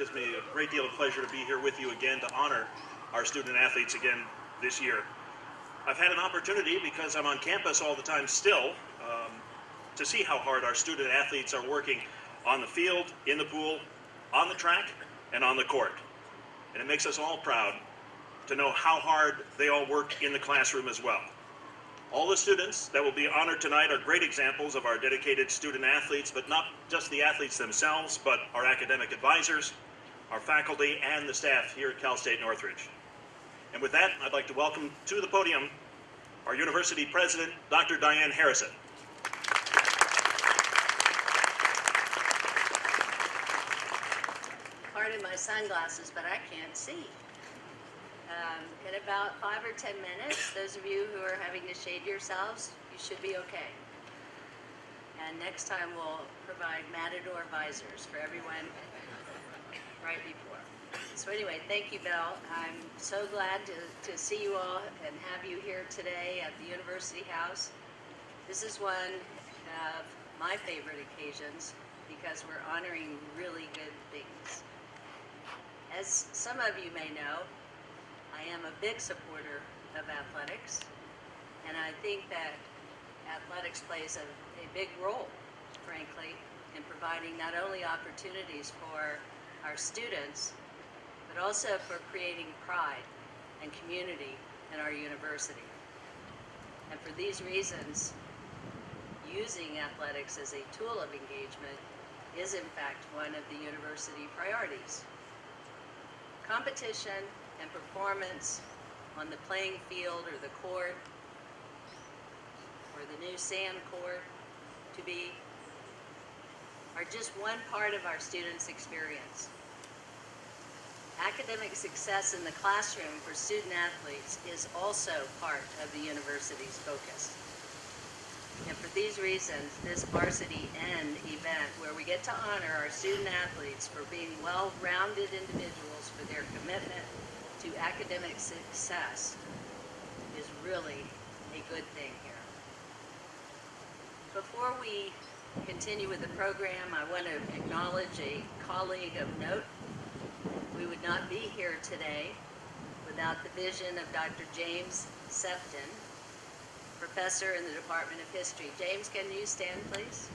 gives me a great deal of pleasure to be here with you again to honor our student athletes again this year. I've had an opportunity, because I'm on campus all the time still, to see how hard our student athletes are working on the field, in the pool, on the track, and on the court. And it makes us all proud to know how hard they all work in the classroom as well. All the students that will be honored tonight are great examples of our dedicated student athletes, but not just the athletes themselves, but our academic advisors, our faculty, and the staff here at Cal State Northridge. And with that, I'd like to welcome to the podium our university president, Dr. Diane Harrison. Pardon my sunglasses, but I can't see. In about 5 or 10 minutes, those of you who are having to shade yourselves, you should be okay. And next time we'll provide Matador visors for everyone right before. So anyway, thank you, Bill. I'm so glad to see you all and have you here today at the University House. This is one of my favorite occasions because we're honoring really good things. As some of you may know, I am a big supporter of athletics, and I think that athletics plays a big role, frankly, in providing not only opportunities for our students, but also for creating pride and community in our university. And for these reasons, using athletics as a tool of engagement is in fact one of the university priorities. Competition and performance on the playing field or the court or the new sand court are just one part of our students' experience. Academic success in the classroom for student athletes is also part of the university's focus. And for these reasons, this Varsity N event, where we get to honor our student athletes for being well-rounded individuals for their commitment to academic success, is really a good thing here. Before we continue with the program, I want to acknowledge a colleague of note. We would not be here today without the vision of Dr. James Sefton, professor in the Department of History. James, can you stand, please?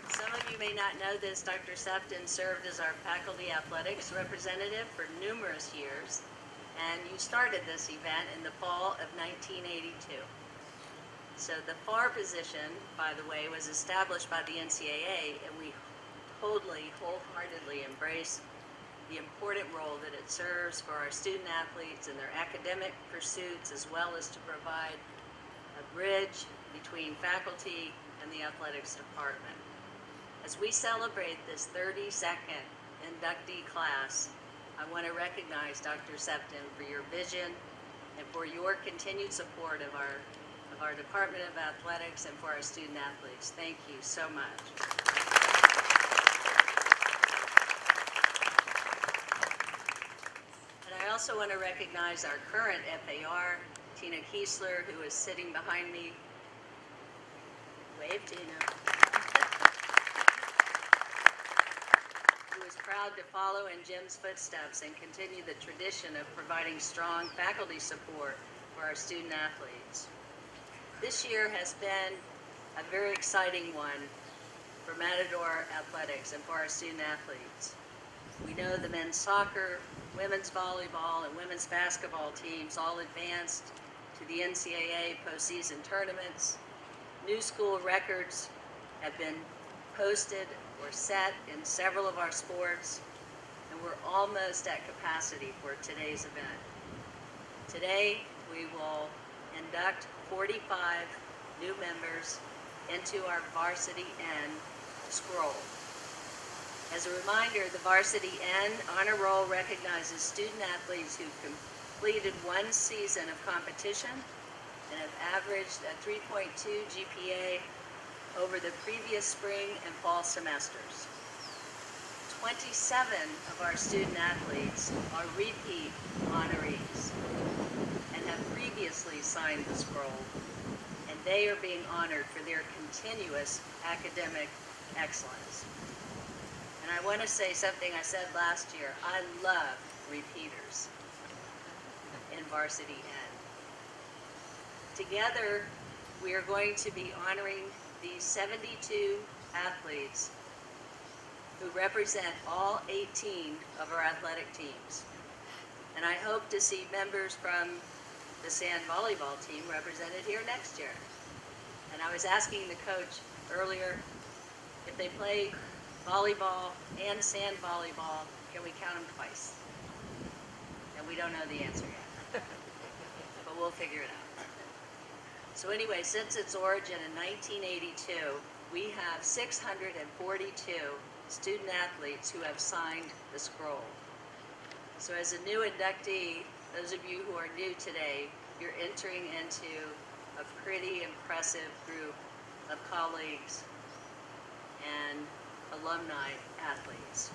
Some of you may not know this, Dr. Sefton served as our faculty athletics representative for numerous years, and you started this event in the fall of 1982. So the FAR position, by the way, was established by the NCAA, and we totally, wholeheartedly embrace the important role that it serves for our student athletes in their academic pursuits, as well as to provide a bridge between faculty and the athletics department. As we celebrate this 32nd inductee class, I want to recognize Dr. Sefton for your vision and for your continued support of our Department of Athletics and for our student athletes. Thank you so much. And I also want to recognize our current FAR, Tina Kiesler, who is sitting behind me. Wave, Tina. Who is proud to follow in Jim's footsteps and continue the tradition of providing strong faculty support for our student athletes. This year has been a very exciting one for Matador Athletics and for our student athletes. We know the men's soccer, women's volleyball, and women's basketball teams all advanced to the NCAA postseason tournaments. New school records have been posted or set in several of our sports, and we're almost at capacity for today's event. Today, we will induct 45 new members into our Varsity N scroll. As a reminder, the Varsity N Honor Roll recognizes student athletes who've completed one season of competition and have averaged a 3.2 GPA over the previous spring and fall semesters. 27 of our student athletes are repeat honorees and have previously signed the scroll, and they are being honored for their continuous academic excellence. And I want to say something I said last year. I love repeaters in Varsity N. Together, we are going to be honoring these 72 athletes who represent all 18 of our athletic teams. And I hope to see members from the sand volleyball team represented here next year. And I was asking the coach earlier, if they play volleyball and sand volleyball, can we count them twice? And we don't know the answer yet, but we'll figure it out. So anyway, since its origin in 1982, we have 642 student athletes who have signed the scroll. So as a new inductee, those of you who are new today, you're entering into a pretty impressive group of colleagues and alumni athletes.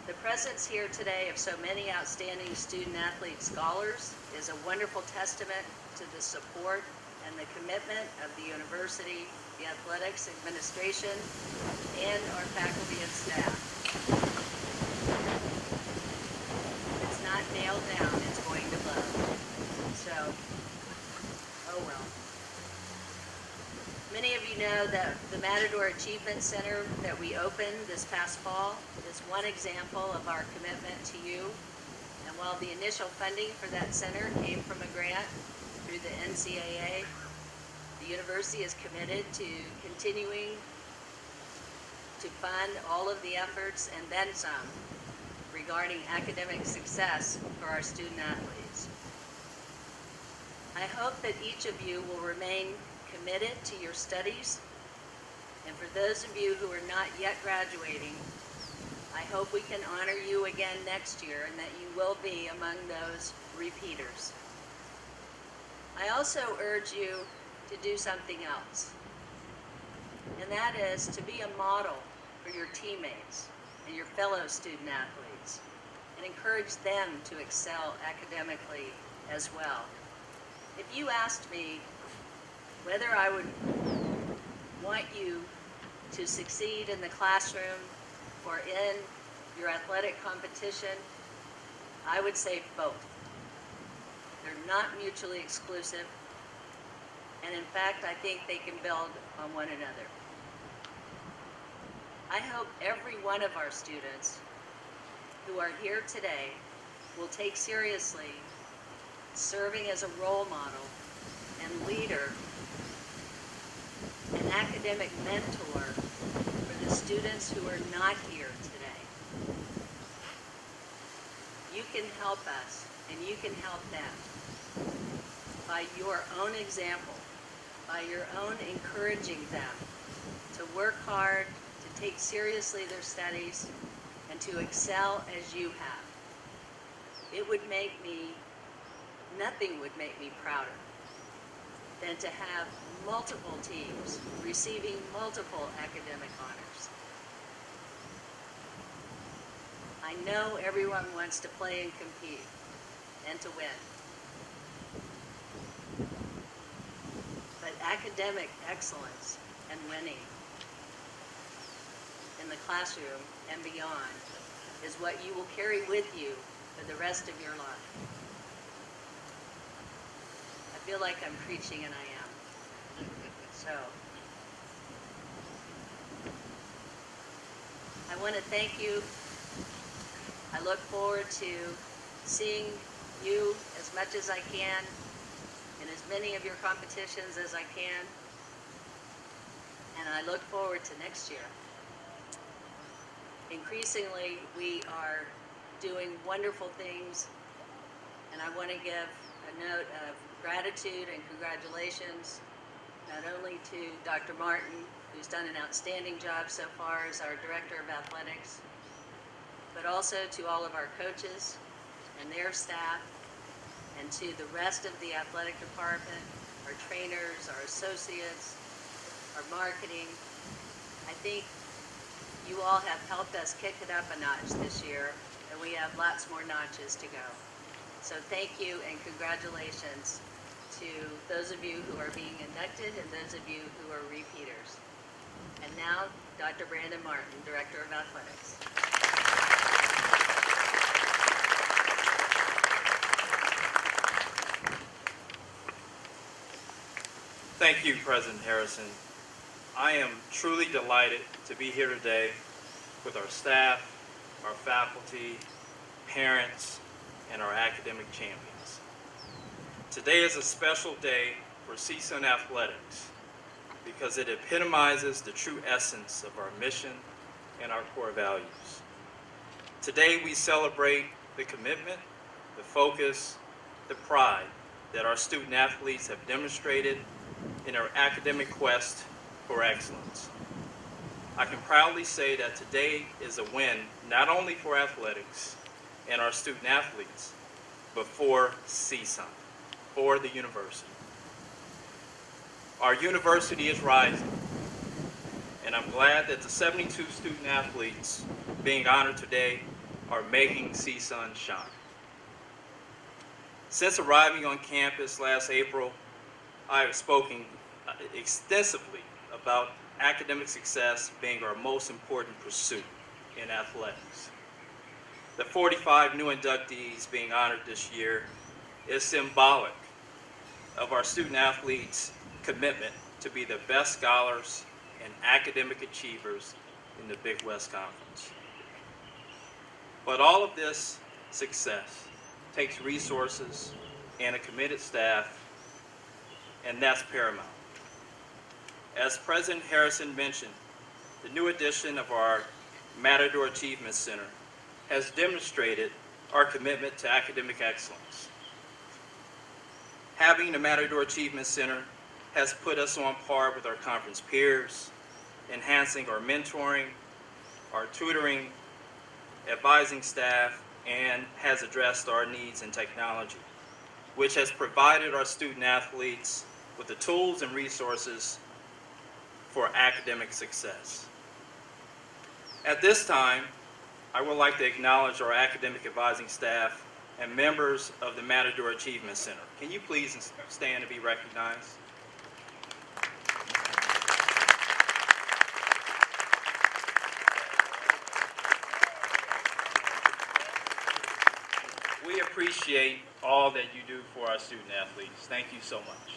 The presence here today of so many outstanding student athlete scholars is a wonderful testament to the support and the commitment of the university, the athletics administration, and our faculty and staff. It's not nailed down, it's going to blow. So, oh well. Many of you know that the Matador Achievement Center that we opened this past fall is one example of our commitment to you. And while the initial funding for that center came from a grant through the NCAA, the university is committed to continuing to fund all of the efforts and then some regarding academic success for our student athletes. I hope that each of you will remain committed to your studies, and for those of you who are not yet graduating, I hope we can honor you again next year and that you will be among those repeaters. I also urge you to do something else, and that is to be a model for your teammates and your fellow student athletes and encourage them to excel academically as well. If you asked me whether I would want you to succeed in the classroom or in your athletic competition, I would say both. They're not mutually exclusive, and in fact, I think they can build on one another. I hope every one of our students who are here today will take seriously serving as a role model and leader, an academic mentor for the students who are not here today. You can help us and you can help them by your own example, by your own encouraging them to work hard, to take seriously their studies, and to excel as you have. It would make me, nothing would make me prouder than to have multiple teams receiving multiple academic honors. I know everyone wants to play and compete and to win. But academic excellence and winning in the classroom and beyond is what you will carry with you for the rest of your life. I feel like I'm preaching, and I am. So, I want to thank you. I look forward to seeing you as much as I can in as many of your competitions as I can. And I look forward to next year. Increasingly, we are doing wonderful things, and I want to give a note of gratitude and congratulations not only to Dr. Martin, who's done an outstanding job so far as our Director of Athletics, but also to all of our coaches and their staff, and to the rest of the athletic department, our trainers, our associates, our marketing. I think you all have helped us kick it up a notch this year, and we have lots more notches to go. So thank you and congratulations to those of you who are being inducted and those of you who are repeaters. And now, Dr. Brandon Martin, Director of Athletics. Thank you, President Harrison. I am truly delighted to be here today with our staff, our faculty, parents, and our academic champions. Today is a special day for CSUN athletics because it epitomizes the true essence of our mission and our core values. Today we celebrate the commitment, the focus, the pride that our student athletes have demonstrated in our academic quest for excellence. I can proudly say that today is a win not only for athletics and our student athletes, but for CSUN, for the university. Our university is rising, and I'm glad that the 72 student athletes being honored today are making CSUN shine. Since arriving on campus last April, I have spoken extensively about academic success being our most important pursuit in athletics. The 45 new inductees being honored this year is symbolic of our student athletes' commitment to be the best scholars and academic achievers in the Big West Conference. But all of this success takes resources and a committed staff, and that's paramount. As President Harrison mentioned, the new addition of our Matador Achievement Center has demonstrated our commitment to academic excellence. Having the Matador Achievement Center has put us on par with our conference peers, enhancing our mentoring, our tutoring, advising staff, and has addressed our needs in technology, which has provided our student athletes with the tools and resources for academic success. At this time, I would like to acknowledge our academic advising staff and members of the Matador Achievement Center. Can you please stand to be recognized? We appreciate all that you do for our student athletes. Thank you so much.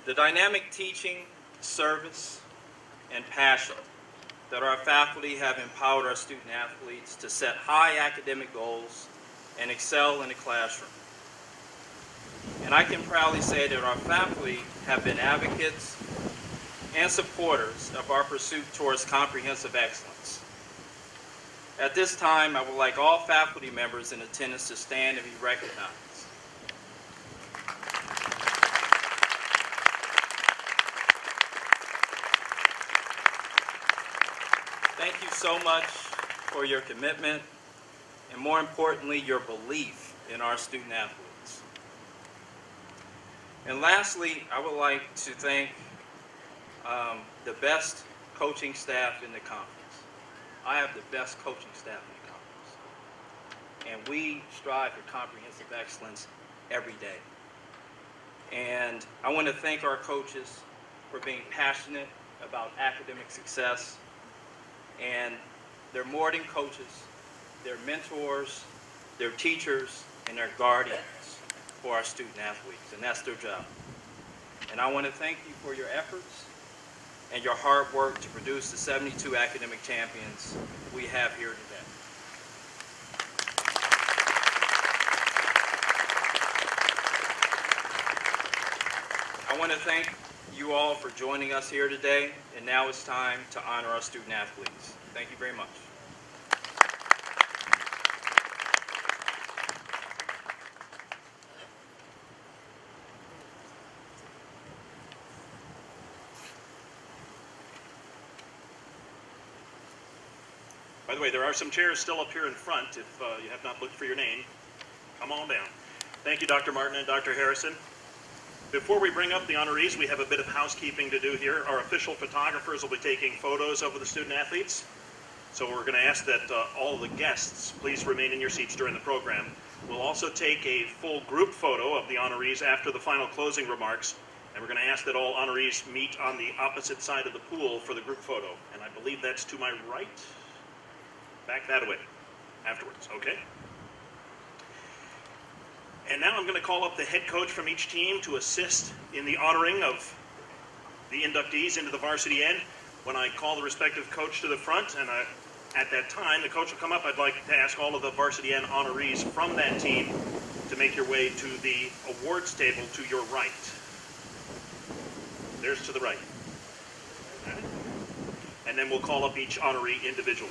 The dynamic teaching, service, and passion that our faculty have empowered our student athletes to set high academic goals and excel in the classroom. And I can proudly say that our faculty have been advocates and supporters of our pursuit towards comprehensive excellence. At this time, I would like all faculty members in attendance to stand and be recognized. Thank you so much for your commitment and, more importantly, your belief in our student athletes. And lastly, I would like to thank the best coaching staff in the conference. I have the best coaching staff in the conference. And we strive for comprehensive excellence every day. And I want to thank our coaches for being passionate about academic success. And they're more than coaches. They're mentors, they're teachers, and they're guardians for our student athletes. And that's their job. And I want to thank you for your efforts and your hard work to produce the 72 academic champions we have here today. I want to thank you all for joining us here today, and now it's time to honor our student athletes. Thank you very much. By the way, there are some chairs still up here in front if you have not looked for your name. Come on down. Thank you, Dr. Martin and Dr. Harrison. Before we bring up the honorees, we have a bit of housekeeping to do here. Our official photographers will be taking photos of the student athletes. So we're going to ask that all the guests please remain in your seats during the program. We'll also take a full group photo of the honorees after the final closing remarks, and we're going to ask that all honorees meet on the opposite side of the pool for the group photo. And I believe that's to my right. Back that way afterwards, okay? And now I'm going to call up the head coach from each team to assist in the honoring of the inductees into the Varsity N. When I call the respective coach to the front, and at that time, the coach will come up, I'd like to ask all of the Varsity N honorees from that team to make your way to the awards table to your right. There's to the right. Okay. And then we'll call up each honoree individually.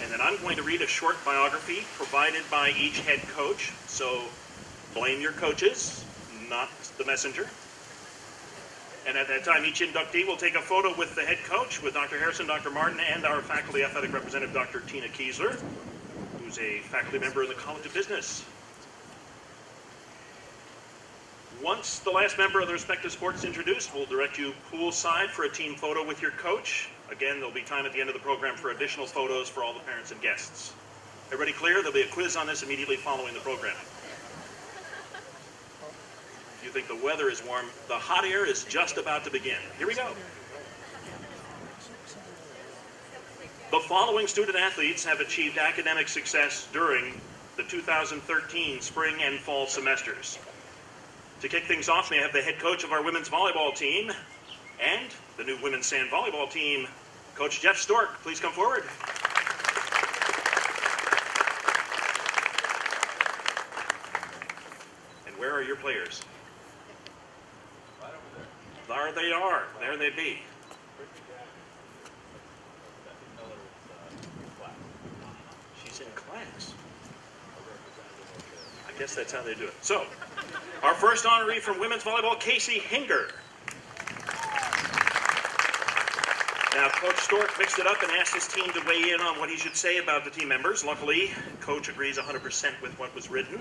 And then I'm going to read a short biography provided by each head coach. So blame your coaches, not the messenger. And at that time, each inductee will take a photo with the head coach, with Dr. Harrison, Dr. Martin, and our faculty athletic representative, Dr. Tina Kiesler, who's a faculty member in the College of Business. Once the last member of the respective sport is introduced, we'll direct you poolside for a team photo with your coach. Again, there'll be time at the end of the program for additional photos for all the parents and guests. Everybody clear? There'll be a quiz on this immediately following the program. If you think the weather is warm, the hot air is just about to begin. Here we go. The following student athletes have achieved academic success during the 2013 spring and fall semesters. To kick things off, may I have the head coach of our women's volleyball team and the new women's sand volleyball team, Coach Jeff Stork. Please come forward. And where are your players? Right over there. There they are. There they be. She's in class. I guess that's how they do it. So, our first honoree from women's volleyball, Casey Hinger. Now, Coach Stork mixed it up and asked his team to weigh in on what he should say about the team members. Luckily, Coach agrees 100% with what was written.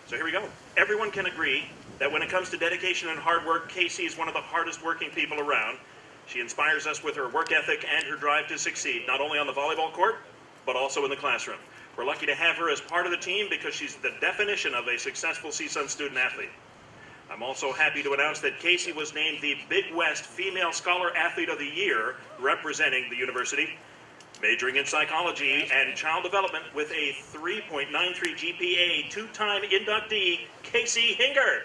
So here we go. Everyone can agree that when it comes to dedication and hard work, Casey is one of the hardest working people around. She inspires us with her work ethic and her drive to succeed, not only on the volleyball court, but also in the classroom. We're lucky to have her as part of the team because she's the definition of a successful CSUN student athlete. I'm also happy to announce that Casey was named the Big West Female Scholar Athlete of the Year, representing the university, majoring in psychology and child development with a 3.93 GPA, two-time inductee, Casey Hinger.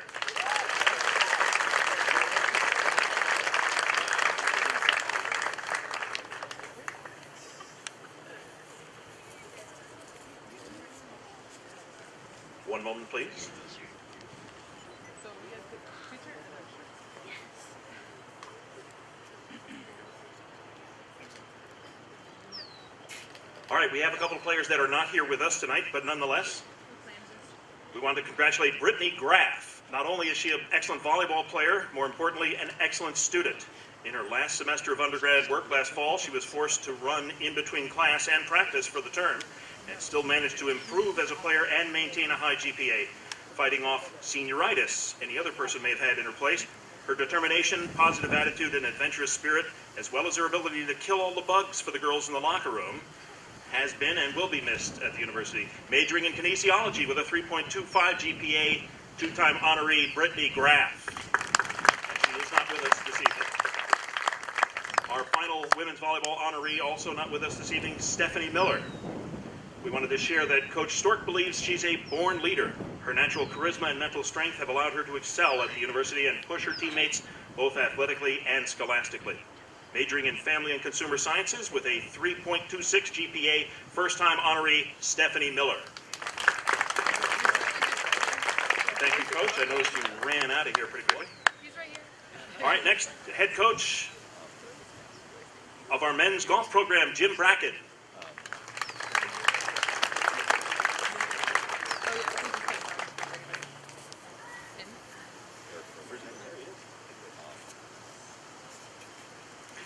One moment, please. All right, we have a couple of players that are not here with us tonight, but nonetheless, we want to congratulate Brittany Graff. Not only is she an excellent volleyball player, more importantly, an excellent student. In her last semester of undergrad work last fall, she was forced to run in between class and practice for the term, and still managed to improve as a player and maintain a high GPA, fighting off senioritis any other person may have had in her place. Her determination, positive attitude, and adventurous spirit, as well as her ability to kill all the bugs for the girls in the locker room, has been and will be missed at the university. Majoring in kinesiology with a 3.25 GPA, two-time honoree Brittany Graff. And she is not with us this evening. Our final women's volleyball honoree, also not with us this evening, Stephanie Miller. We wanted to share that Coach Stork believes she's a born leader. Her natural charisma and mental strength have allowed her to excel at the university and push her teammates both athletically and scholastically. Majoring in family and consumer sciences with a 3.26 GPA, first-time honoree Stephanie Miller. Thank you, Coach. I noticed you ran out of here pretty quickly. He's right here. All right, next, head coach of our men's golf program, Jim Brackett.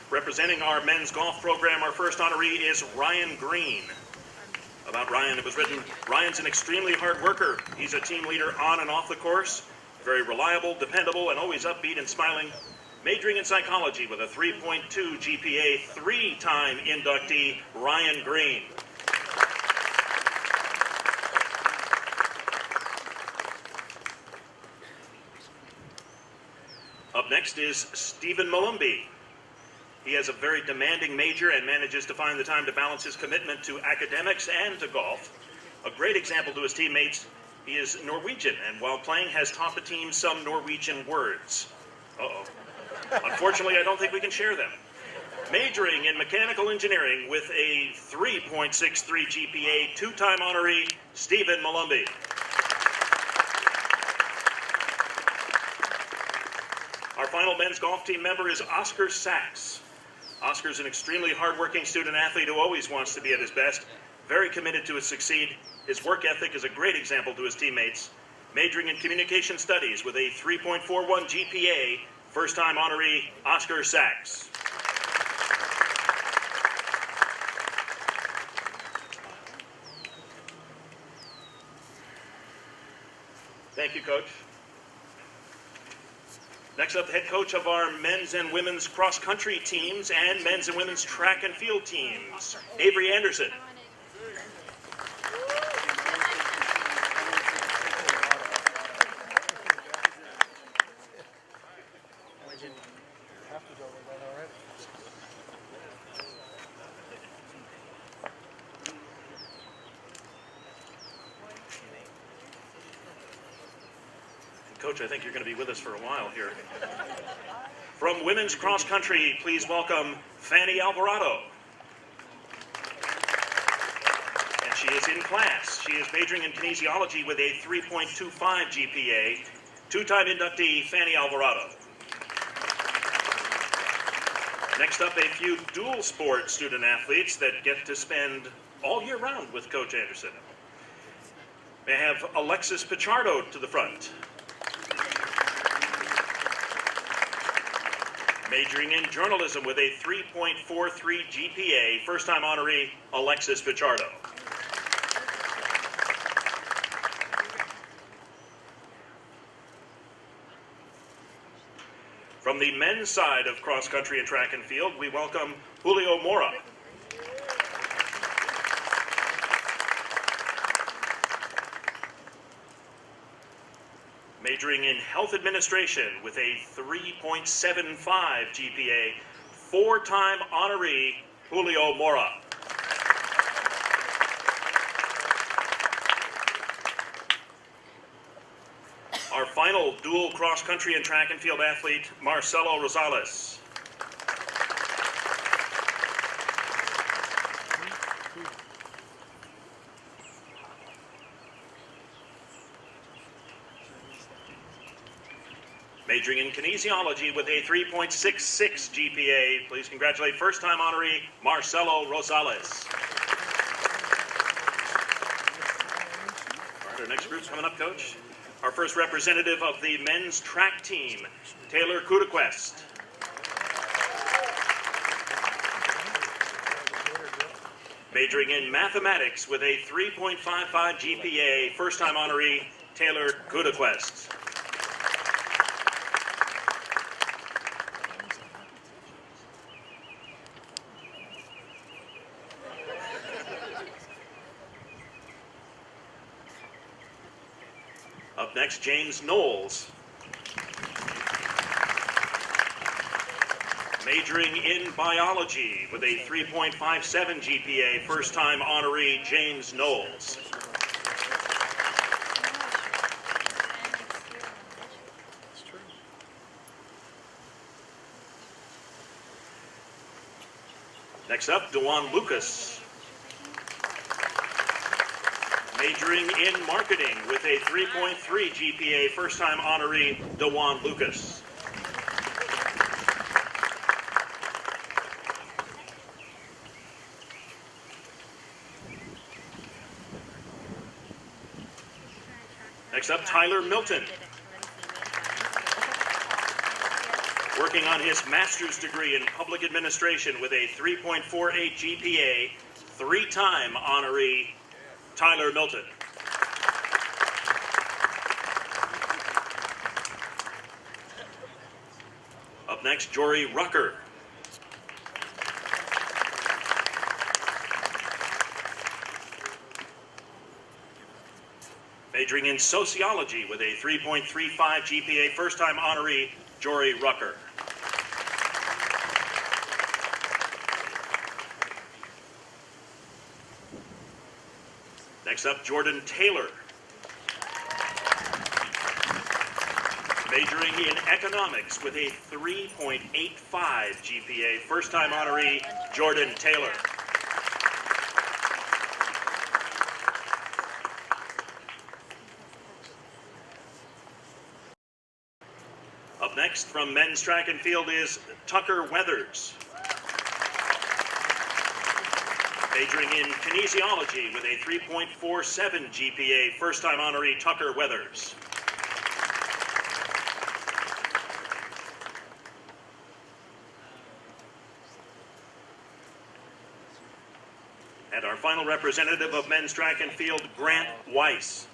Representing our men's golf program, our first honoree is Ryan Green. About Ryan, it was written, Ryan's an extremely hard worker. He's a team leader on and off the course, very reliable, dependable, and always upbeat and smiling. Majoring in psychology with a 3.2 GPA, three-time inductee, Ryan Green. Up next is Stephen Malumbi. He has a very demanding major and manages to find the time to balance his commitment to academics and to golf. A great example to his teammates, he is Norwegian, and while playing has taught the team some Norwegian words. Uh-oh. Unfortunately, I don't think we can share them. Majoring in mechanical engineering with a 3.63 GPA, two-time honoree, Stephen Malumbi. Our final men's golf team member is Oscar Sachs. Oscar's an extremely hardworking student athlete who always wants to be at his best, very committed to succeed. His work ethic is a great example to his teammates. Majoring in communication studies with a 3.41 GPA, first-time honoree, Oscar Sachs. Thank you, Coach. Next up, the head coach of our men's and women's cross-country teams and men's and women's track and field teams, Avery Anderson. Coach, I think you're going to be with us for a while here. From women's cross country, please welcome Fanny Alvarado. And she is in class. She is majoring in kinesiology with a 3.25 GPA. Two-time inductee, Fanny Alvarado. Next up, a few dual sport student athletes that get to spend all year round with Coach Anderson. May I have Alexis Pichardo to the front. Majoring in journalism with a 3.43 GPA, first-time honoree, Alexis Pichardo. From the men's side of cross-country and track and field, we welcome Julio Mora. Majoring in health administration with a 3.75 GPA, four-time honoree, Julio Mora. Our final dual cross-country and track and field athlete, Marcelo Rosales. Majoring in kinesiology with a 3.66 GPA. Please congratulate first-time honoree, Marcelo Rosales. All right, our next group's coming up, Coach. Our first representative of the men's track team, Taylor Kudaquest. Majoring in mathematics with a 3.55 GPA, first-time honoree, Taylor Kudaquest. Up next, James Knowles. Majoring in biology with a 3.57 GPA, first-time honoree, James Knowles. Next up, Dewan Lucas. Majoring in marketing with a 3.3 GPA, first-time honoree, Dewan Lucas. Next up, Tyler Milton. Working on his master's degree in public administration with a 3.48 GPA, three-time honoree, Tyler Milton. Up next, Jory Rucker. Majoring in sociology with a 3.35 GPA, first-time honoree, Jory Rucker. Next up, Jordan Taylor. Majoring in economics with a 3.85 GPA. First-time honoree, Jordan Taylor. Up next from men's track and field is Tucker Weathers. Majoring in kinesiology with a 3.47 GPA. First-time honoree, Tucker Weathers. And our final representative of men's track and field, Grant Weiss.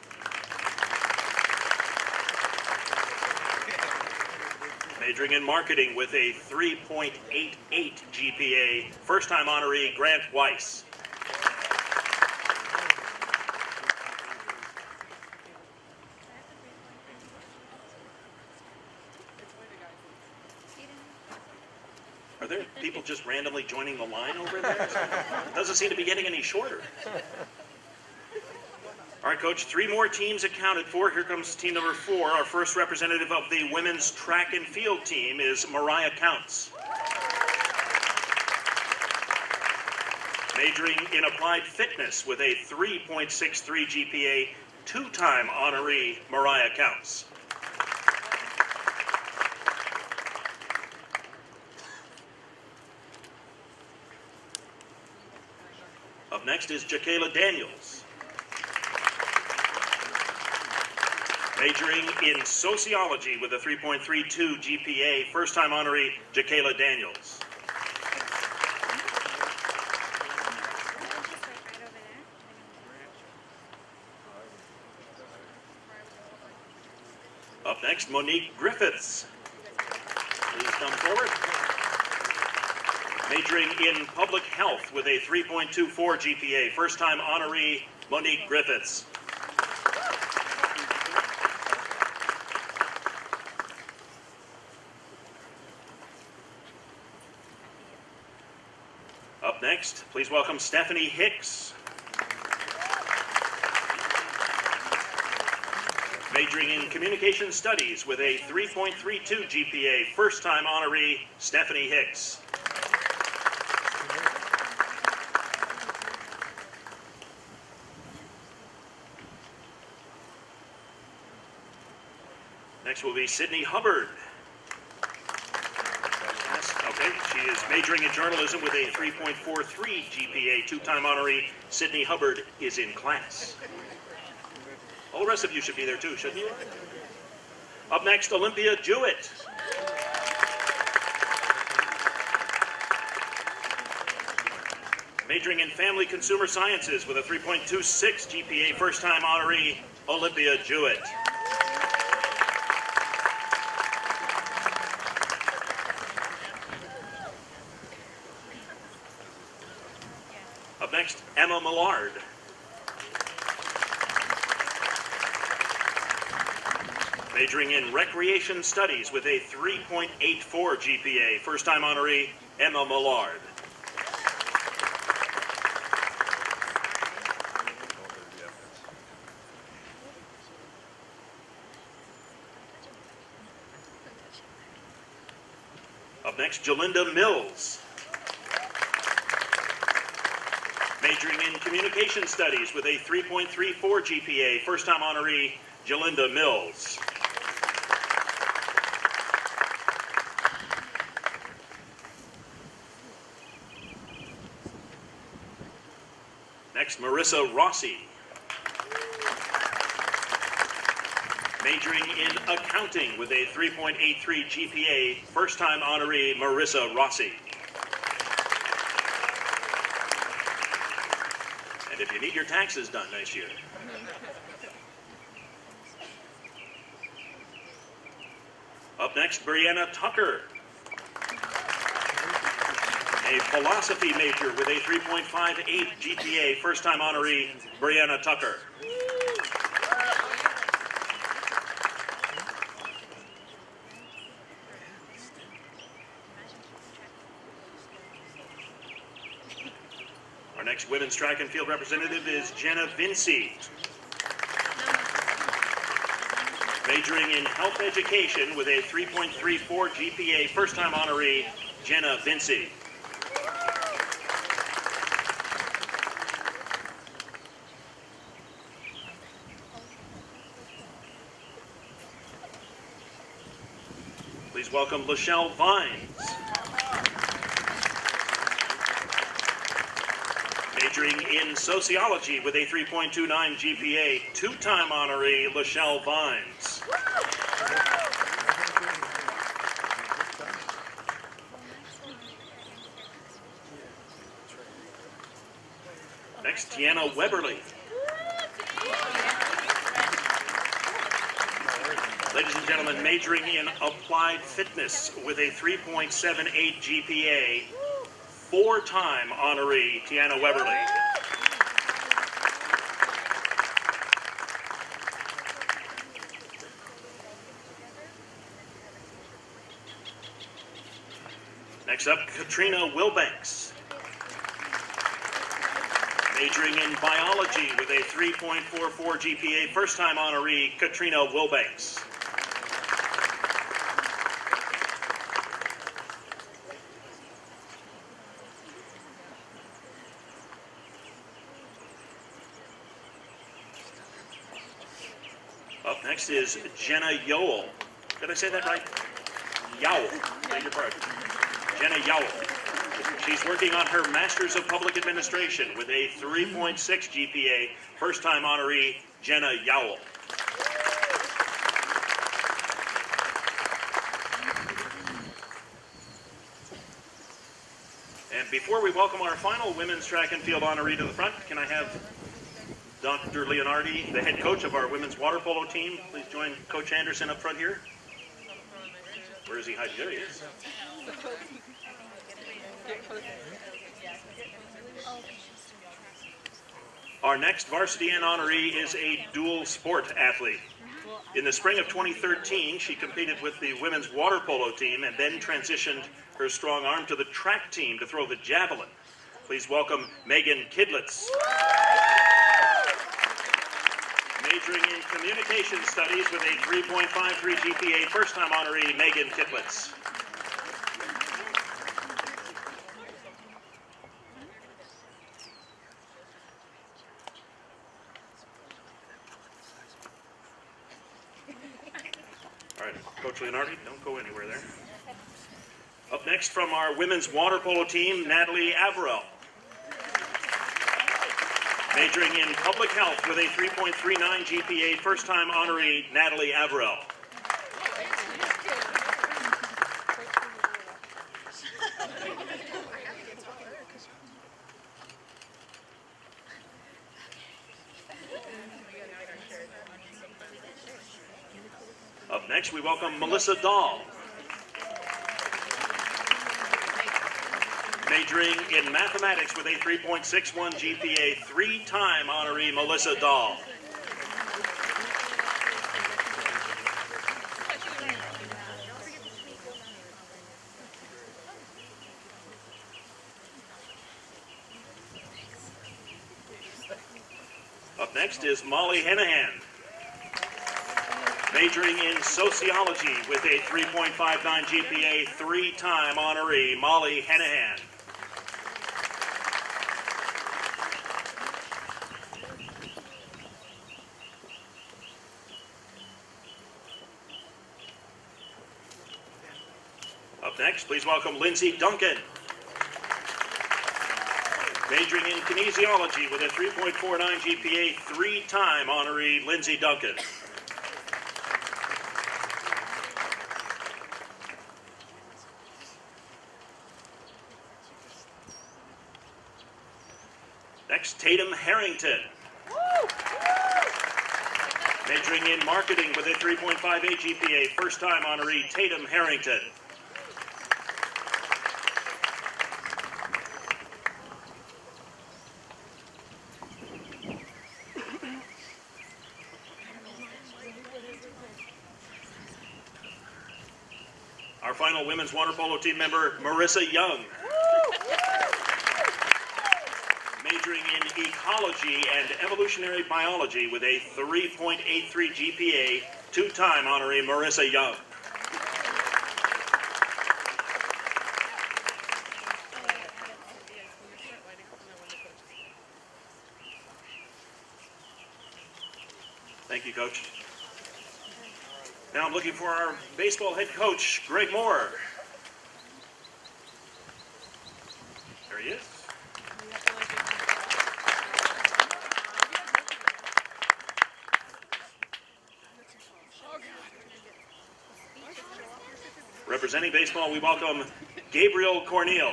Majoring in marketing with a 3.88 GPA. First-time honoree, Grant Weiss. Are there people just randomly joining the line over there? It doesn't seem to be getting any shorter. All right, Coach, 3 more teams accounted for. Here comes team number 4. Our first representative of the women's track and field team is Mariah Counts. Majoring in applied fitness with a 3.63 GPA, 2-time honoree, Mariah Counts. Up next is Jakayla Daniels. Majoring in sociology with a 3.32 GPA, first-time honoree, Jakayla Daniels. Up next, Monique Griffiths. Please come forward. Majoring in public health with a 3.24 GPA, first-time honoree, Monique Griffiths. Up next, please welcome Stephanie Hicks. Majoring in communication studies with a 3.32 GPA, first-time honoree, Stephanie Hicks. Next will be Sydney Hubbard. Okay, she is majoring in journalism with a 3.43 GPA, 2-time honoree. Sydney Hubbard is in class. All the rest of you should be there too, shouldn't you? Up next, Olympia Jewett. Majoring in family consumer sciences with a 3.26 GPA, first-time honoree, Olympia Jewett. Up next, Emma Millard. Majoring in recreation studies with a 3.84 GPA, first-time honoree, Emma Millard. Up next, Jalinda Mills. Majoring in communication studies with a 3.34 GPA, first-time honoree, Jalinda Mills. Next, Marissa Rossi. Majoring in accounting with a 3.83 GPA, first-time honoree, Marissa Rossi. And if you need your taxes done next year. Up next, Brianna Tucker. A philosophy major with a 3.58 GPA, first-time honoree, Brianna Tucker. Our next women's track and field representative is Jenna Vinci. Majoring in health education with a 3.34 GPA, first-time honoree, Jenna Vinci. Please welcome Lachelle Vines. Majoring in sociology with a 3.29 GPA, two-time honoree, Lachelle Vines. Next, Tiana Weberly. Ladies and gentlemen, majoring in applied fitness with a 3.78 GPA, four-time honoree, Tiana Weberly. Next up, Katrina Wilbanks. Majoring in biology with a 3.44 GPA, first-time honoree, Katrina Wilbanks. Up next is Jenna Yowell. Did I say that right? Yowell. Beg your pardon. Jenna Yowell. She's working on her Master's of Public Administration with a 3.6 GPA, first-time honoree, Jenna Yowell. And before we welcome our final women's track and field honoree to the front, can I have Dr. Leonardi, the head coach of our women's water polo team, please join Coach Anderson up front here. Where is he hiding? There he is. Our next Varsity N honoree is a dual sport athlete. In the spring of 2013, she competed with the women's water polo team and then transitioned her strong arm to the track team to throw the javelin. Please welcome Megan Kidlitz. Majoring in communication studies with a 3.53 GPA, first-time honoree, Megan Kidlitz. All right, Coach Leonardi, don't go anywhere there. Up next from our women's water polo team, Natalie Averill. Majoring in public health with a 3.39 GPA, first-time honoree, Natalie Averill. Up next, we welcome Melissa Dahl. Majoring in mathematics with a 3.61 GPA, three-time honoree, Melissa Dahl. Up next is Molly Henahan. Majoring in sociology with a 3.59 GPA, three-time honoree, Molly Henahan. Up next, please welcome Lindsay Duncan. Majoring in kinesiology with a 3.49 GPA, three-time honoree, Lindsay Duncan. Next, Tatum Harrington. Majoring in marketing with a 3.58 GPA, first-time honoree, Tatum Harrington. Our final women's water polo team member, Marissa Young. majoring in ecology and evolutionary biology with a 3.83 GPA, two-time honoree Marissa Young. Thank you, Coach. Now I'm looking for our baseball head coach, Greg Moore. There he is. Representing baseball, we welcome Gabriel Corneal.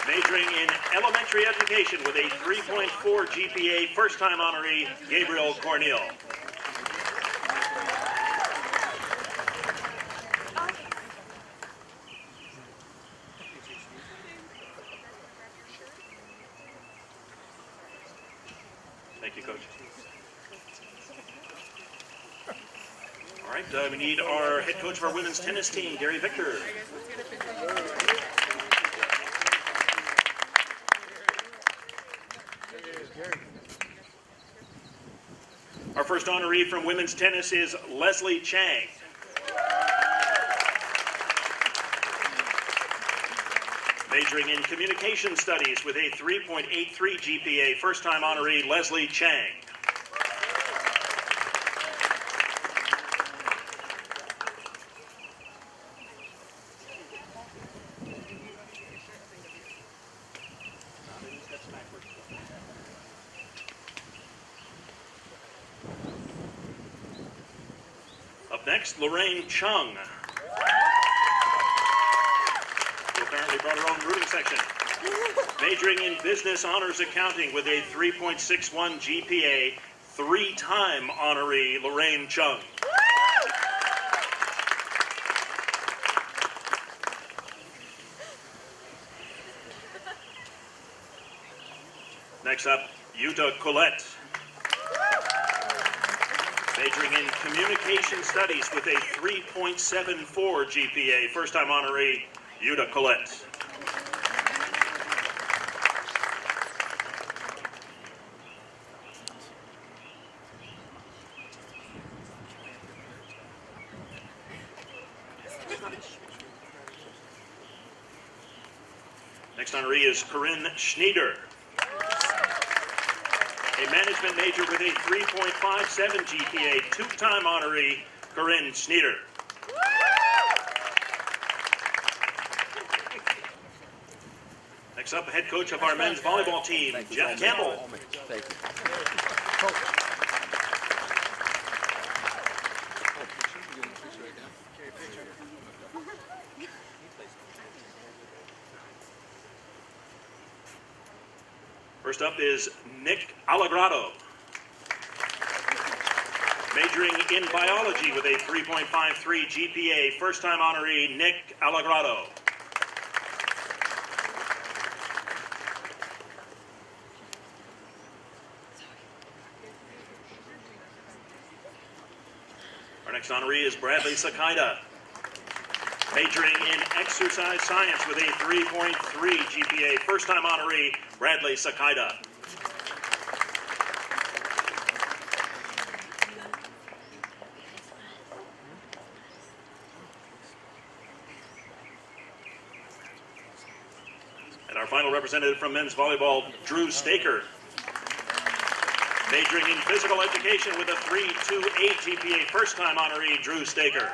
Majoring in elementary education with a 3.4 GPA, first-time honoree, Gabriel Corneal. Thank you, Coach. All right, we need our head coach of our women's tennis team, Gary Victor. Our first honoree from women's tennis is Leslie Chang. Majoring in communication studies with a 3.83 GPA, first-time honoree Leslie Chang. Up next, Lorraine Chung, who apparently brought her own rooting section. Majoring in business honors accounting with a 3.61 GPA, three-time honoree Lorraine Chung. Next up, Yuta Collette. Majoring in communication studies with a 3.74 GPA, first-time honoree, Yuta Collette. Next honoree is Corinne Schneider. A management major with a 3.57 GPA, two-time honoree, Corinne Schneider. Next up, head coach of our men's volleyball team, Jeff Campbell. Thank you. First up is Nick Allegrado. Majoring in biology with a 3.53 GPA, first-time honoree Nick Allegrado. Our next honoree is Bradley Sakaida. Majoring in exercise science with a 3.3 GPA, first-time honoree Bradley Sakaida. And our final representative from men's volleyball, Drew Staker. Majoring in physical education with a 3.28 GPA, first-time honoree Drew Staker.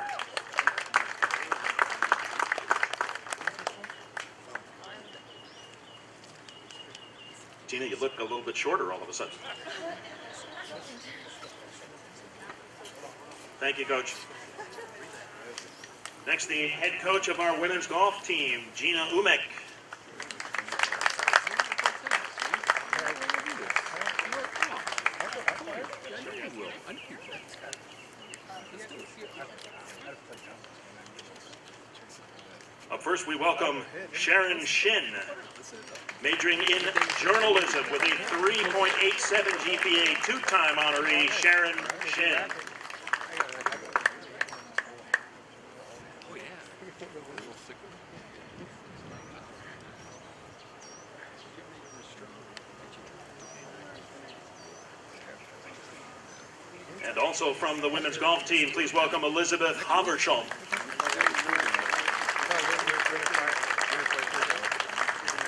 Tina, you look a little bit shorter all of a sudden. Thank you, Coach. Next, the head coach of our women's golf team, Gina Umek. Up first, we welcome Sharon Shin. Majoring in journalism with a 3.87 GPA, two-time honoree, Sharon Shin. And also from the women's golf team, please welcome Elizabeth Haversham.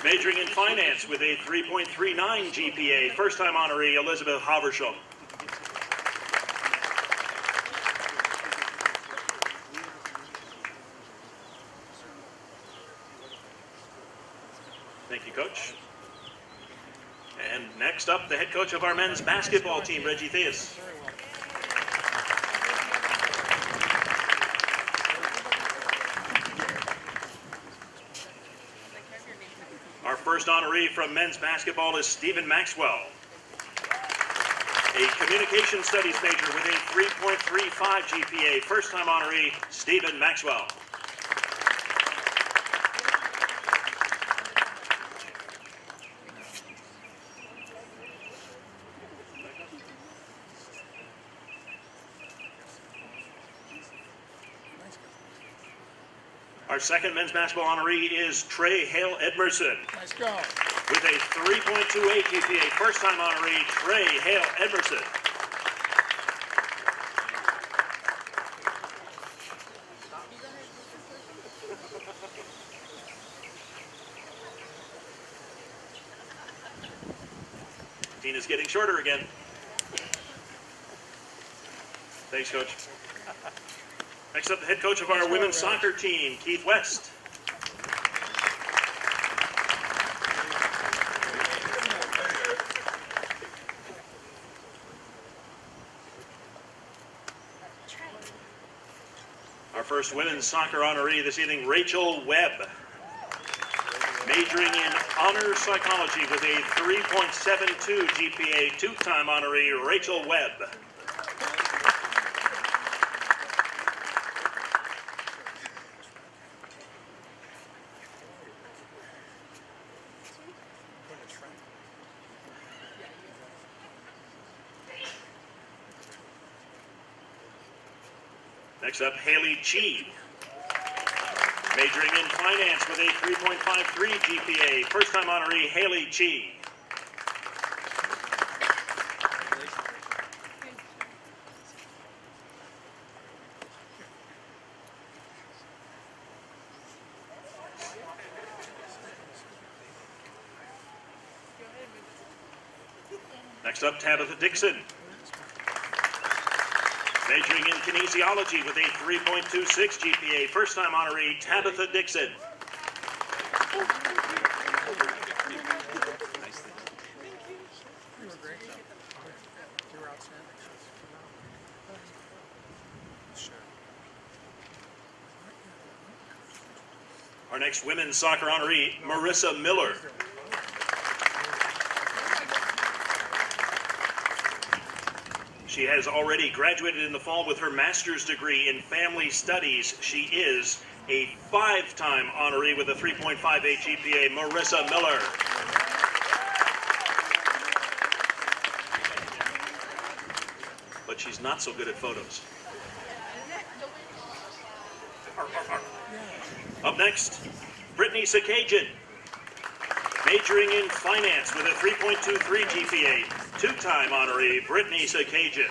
Majoring in finance with a 3.39 GPA, first-time honoree Elizabeth Haversham. Thank you, Coach. And next up, the head coach of our men's basketball team, Reggie Theus. Our first honoree from men's basketball is Stephen Maxwell, a communication studies major with a 3.35 GPA, first-time honoree Stephen Maxwell. Our second men's basketball honoree is Trey Hale Edmerson. Nice go. With a 3.28 GPA, first-time honoree Trey Hale Edmerson. Tina's getting shorter again. Thanks, Coach. Next up, the head coach of our women's soccer team, Keith West. Our first women's soccer honoree this evening, Rachel Webb. Majoring in honors psychology with a 3.72 GPA, two-time honoree, Rachel Webb. Next up, Haley Chi. Majoring in finance with a 3.53 GPA. First-time honoree, Haley Chi. Next up, Tabitha Dixon. Majoring in kinesiology with a 3.26 GPA, first-time honoree Tabitha Dixon. Our next women's soccer honoree, Marissa Miller. She has already graduated in the fall with her master's degree in family studies. She is a five-time honoree with a 3.58 GPA, Marissa Miller. But she's not so good at photos. Up next, Brittany Sakajian. Majoring in finance with a 3.23 GPA, two-time honoree, Brittany Sakajian.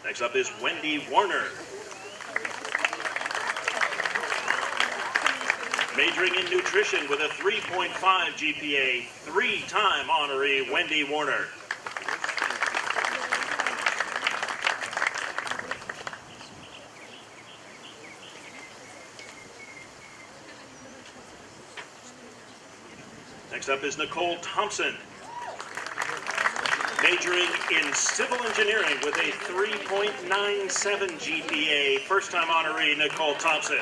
Next up is Wendy Warner. Majoring in nutrition with a 3.5 GPA, three-time honoree, Wendy Warner. Next up is Nicole Thompson. Majoring in civil engineering with a 3.97 GPA, first-time honoree, Nicole Thompson.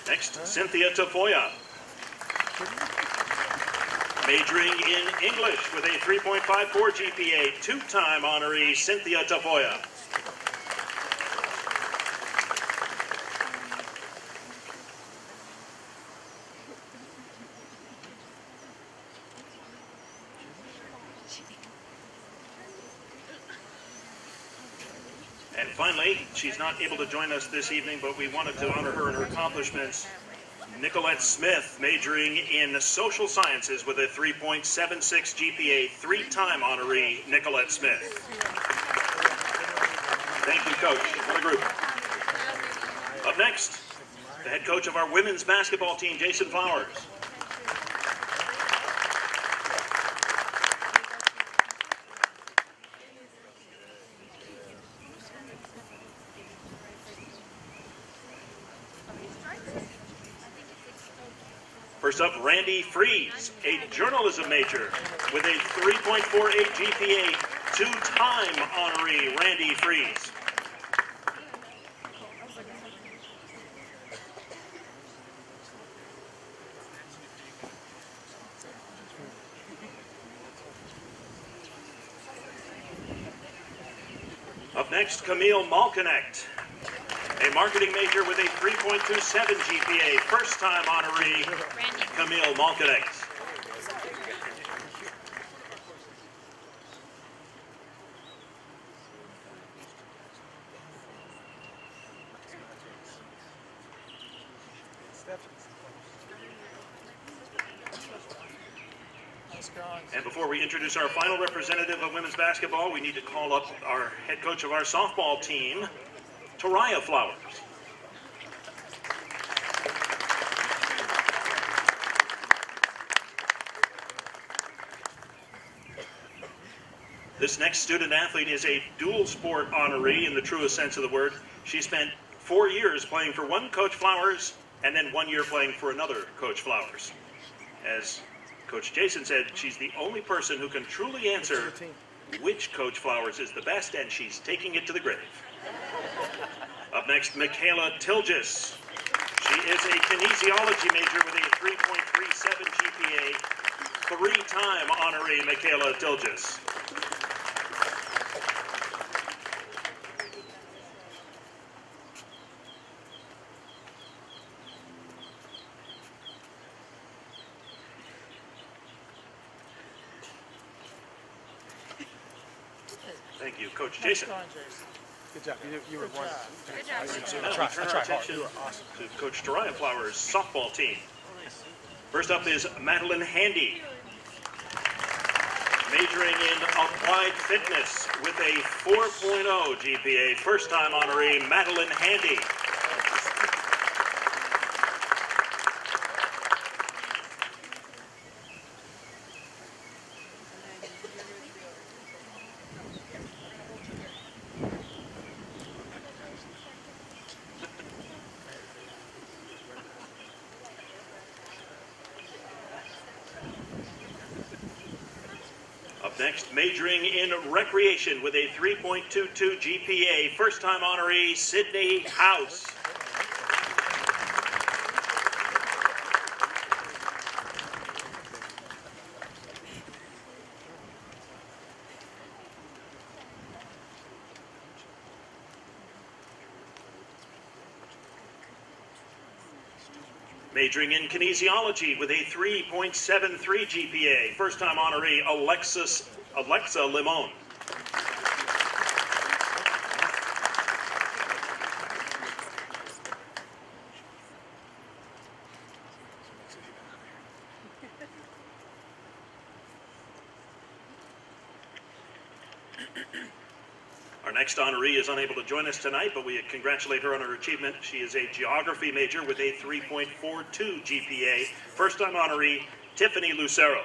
Next, Cynthia Tafoya. Majoring in English with a 3.54 GPA, two-time honoree, Cynthia Tafoya. And finally, she's not able to join us this evening, but we wanted to honor her and her accomplishments. Nicolette Smith, majoring in social sciences with a 3.76 GPA, three-time honoree Nicolette Smith. Thank you, Coach. What a group. Up next, the head coach of our women's basketball team, Jason Flowers. First up, Randy Fries, a journalism major with a 3.48 GPA, two-time honoree Randy Fries. Up next, Camille Malconnect, a marketing major with a 3.27 GPA, first-time honoree Camille Malconnect. And before we introduce our final representative of women's basketball, we need to call up our head coach of our softball team, Toraya Flowers. This next student athlete is a dual sport honoree in the truest sense of the word. She spent 4 years playing for one Coach Flowers and then 1 year playing for another Coach Flowers. As Coach Jason said, she's the only person who can truly answer which Coach Flowers is the best, and she's taking it to the grave. Up next, Michaela Tilgis. She is a kinesiology major with a 3.37 GPA, three-time honoree Michaela Tilgis. Thank you, Coach Jason. Good job. You were one. Good job. Now we turn our attention to Coach Toraya Flowers' softball team. First up is Madeline Handy, majoring in applied fitness with a 4.0 GPA, first-time honoree Madeline Handy. Up next, majoring in recreation with a 3.22 GPA, first-time honoree Sydney House. Majoring in kinesiology with a 3.73 GPA, first-time honoree Alexa Limon. Our next honoree is unable to join us tonight, but we congratulate her on her achievement. She is a geography major with a 3.42 GPA, first-time honoree Tiffany Lucero.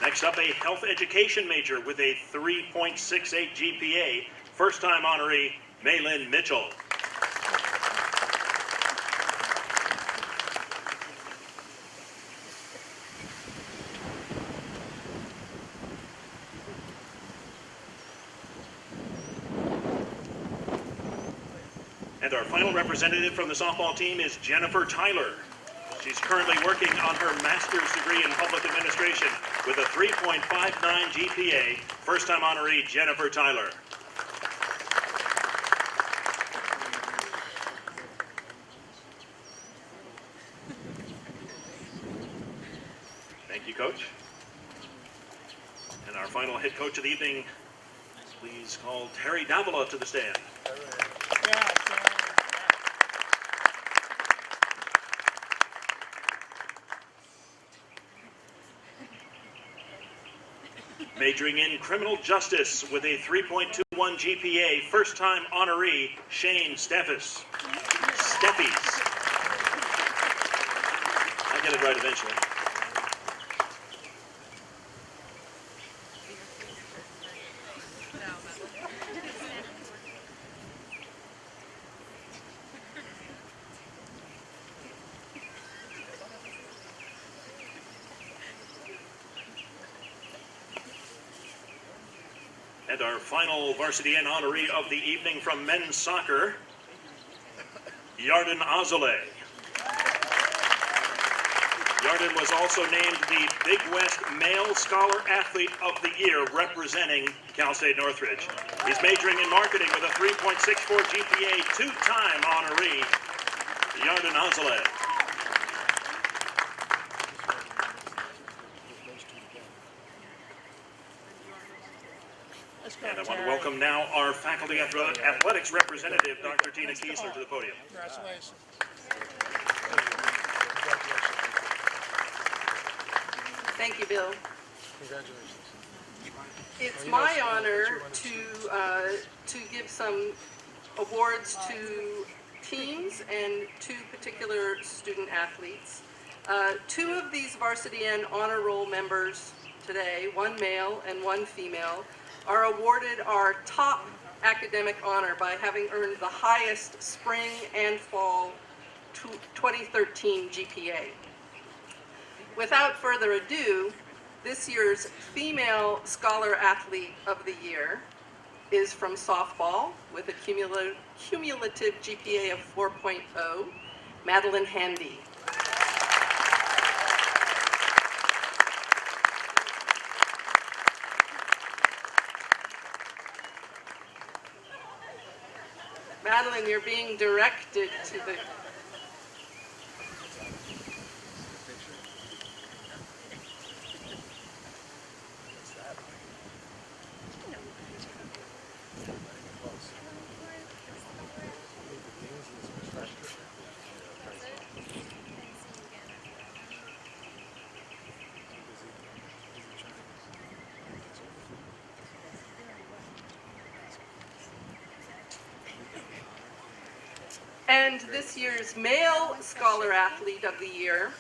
Next up, a health education major with a 3.68 GPA, first-time honoree Maylin Mitchell. And our final representative from the softball team is Jennifer Tyler. She's currently working on her master's degree in public administration with a 3.59 GPA, first-time honoree Jennifer Tyler. Thank you, Coach. And And our final head coach of the evening, please call Terry Davila to the stand. Majoring in criminal justice with a 3.21 GPA, first-time honoree, Shane Steffes. Steffies. I'll get it right eventually. And our final Varsity N honoree of the evening from men's soccer, Yarden Azale. Yarden was also named the Big West Male Scholar Athlete of the Year representing Cal State Northridge. He's majoring in marketing with a 3.64 GPA, two-time honoree, Yarden Azale. And I want to welcome now our faculty athletics representative, Dr. Tina Kiesler, to the podium. Congratulations. Thank you, Bill. Congratulations. It's my honor to give some awards to teams and two particular student athletes. Two of these Varsity N honor roll members today, one male and one female, are awarded our top academic honor by having earned the highest spring and fall 2013 GPA. Without further ado, this year's Female Scholar Athlete of the Year is from softball with a cumulative GPA of 4.0, Madeline Handy. Madeline, you're being directed to the... And this year's Male Scholar Athlete of the Year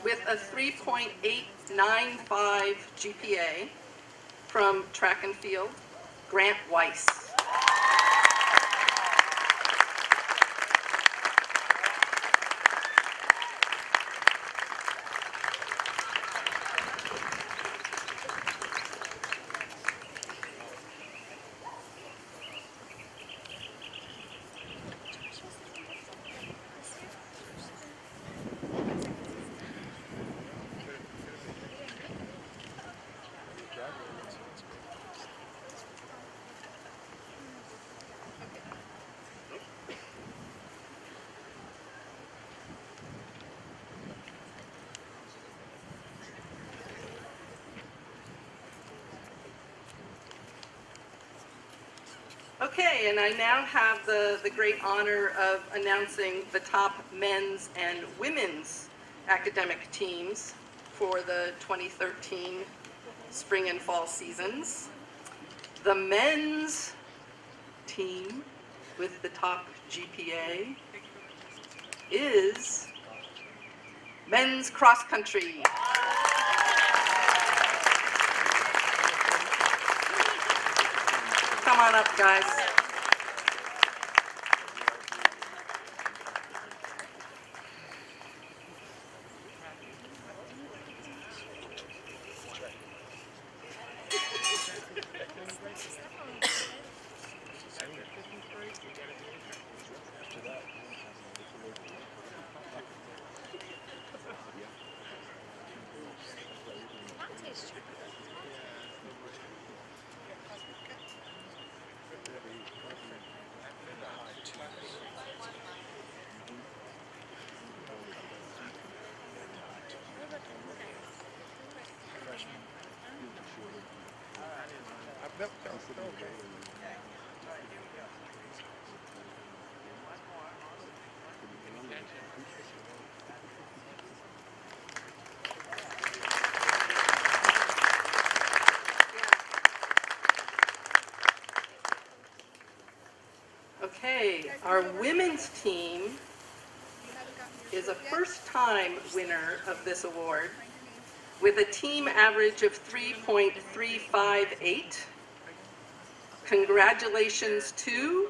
with a 3.895 GPA from track and field, Grant Weiss. Okay, and I now have the great honor of announcing the top men's and women's academic teams for the 2013 spring and fall seasons. The men's team with the top GPA is men's cross country. Come on up, guys. Okay, our women's team is a first-time winner of this award with a team average of 3.358. Congratulations to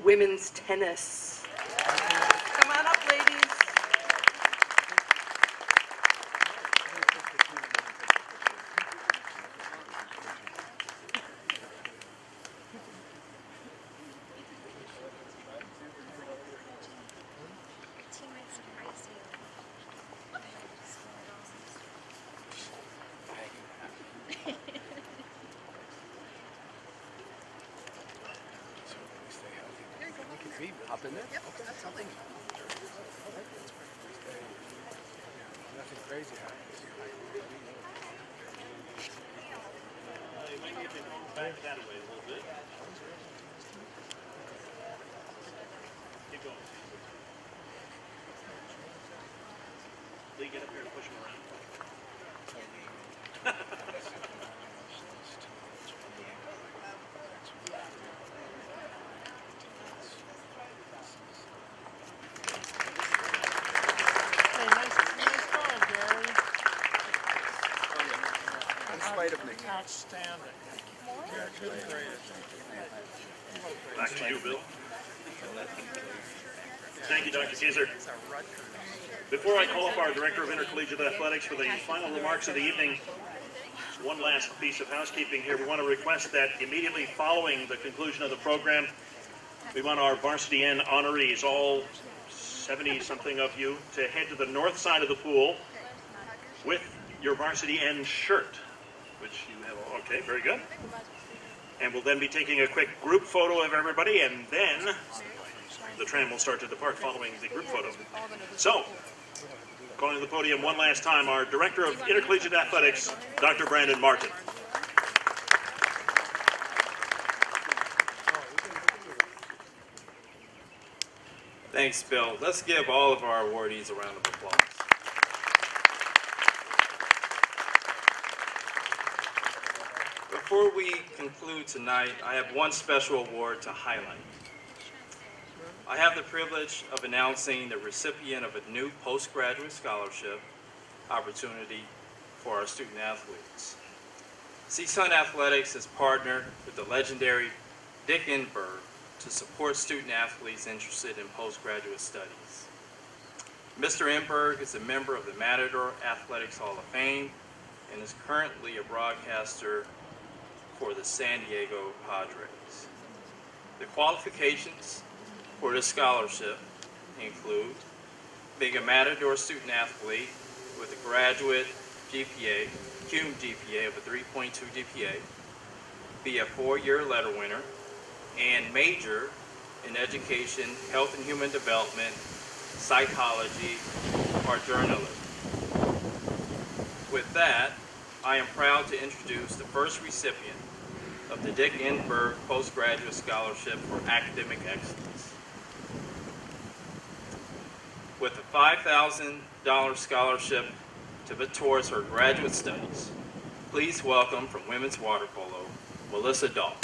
women's tennis. Come on up, ladies. Hop in there? Yep, absolutely. Nothing crazy happens. You might need to back that away a little bit. Keep going. Lee, get up here and push him around. Hey, nice try, Gary. In spite of me. Outstanding. Yeah, good grade. Back to you, Bill. Thank you, Dr. Kaiser. Before I call up our Director of Intercollegiate Athletics for the final remarks of the evening, one last piece of housekeeping here. We want to request that immediately following the conclusion of the program, we want our Varsity N honorees, all 70-something of you, to head to the north side of the pool with your Varsity N shirt, which you have. Okay, very good. And we'll then be taking a quick group photo of everybody, and then the tram will start to depart following the group photo. So, calling to the podium one last time, our Director of Intercollegiate Athletics, Dr. Brandon Martin. Thanks, Bill. Let's give all of our awardees a round of applause. Before we conclude tonight, I have one special award to highlight. I have the privilege of announcing the recipient of a new postgraduate scholarship opportunity for our student athletes. CSUN Athletics has partnered with the legendary Dick Enberg to support student athletes interested in postgraduate studies. Mr. Enberg is a member of the Matador Athletics Hall of Fame and is currently a broadcaster for the San Diego Padres. The qualifications for this scholarship include being a Matador student athlete with a graduate GPA, cum GPA of a 3.2 GPA, be a 4-year letter winner, and major in education, health and human development, psychology, or journalism. With that, I am proud to introduce the first recipient of the Dick Enberg Postgraduate Scholarship for Academic Excellence. With a $5,000 scholarship towards her graduate studies, please welcome from women's water polo, Melissa Dahl.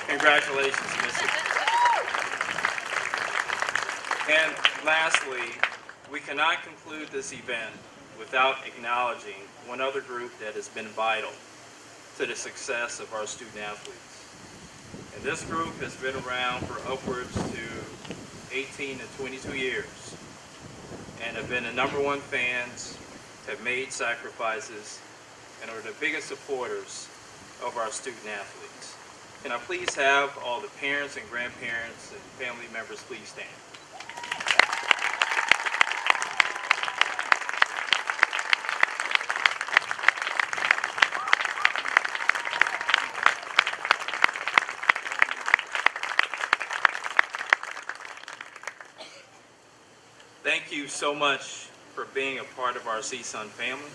Congratulations, Missy. And lastly, we cannot conclude this event without acknowledging one other group that has been vital to the success of our student athletes. And this group has been around for upwards to 18 to 22 years and have been the #1 fans, have made sacrifices, and are the biggest supporters of our student athletes. Can I please have all the parents and grandparents and family members please stand? Thank you so much for being a part of our CSUN family.